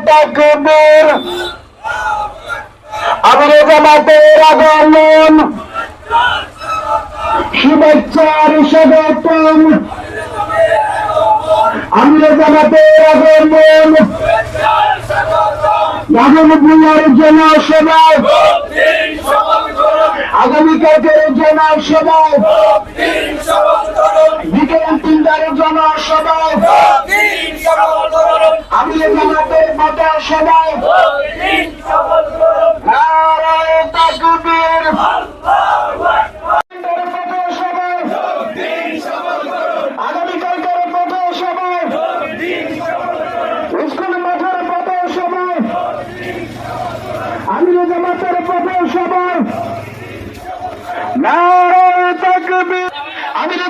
তাকবীর আমিরে জামাতের আগমন শুভেচ্ছার স্বাগতম আমিরে জামাতের আগমন আগামী দিনের জনসভায় আগামীকালকের জনসভায় বিকেল 3টার জনসভায় আমিরে জামাতের মাতা সভায় নারায়ে তাকবীর আগামীকালকের পথ সভায় স্কুল মাঠের পথ সভায় আমিরে জামাতের পথ সভায় নারায়ে তাকবীর আমিরে